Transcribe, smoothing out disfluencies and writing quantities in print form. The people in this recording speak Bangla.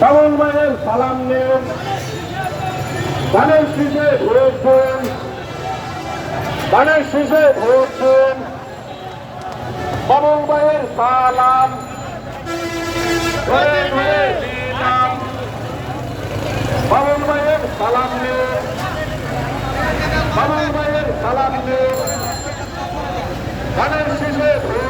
বাবুল ভাইয়ের সালাম নেন, ধানের শীষে ভোট দেন, ধানের শীষে ভোট দেন। বাবুল ভাইয়ের সালাম ঘরে ঘরে দিলাম, বাবুল ভাইয়ের সালাম নেন, বাবুল ভাইয়ের সালাম নেন, ধানের শীষে ভোট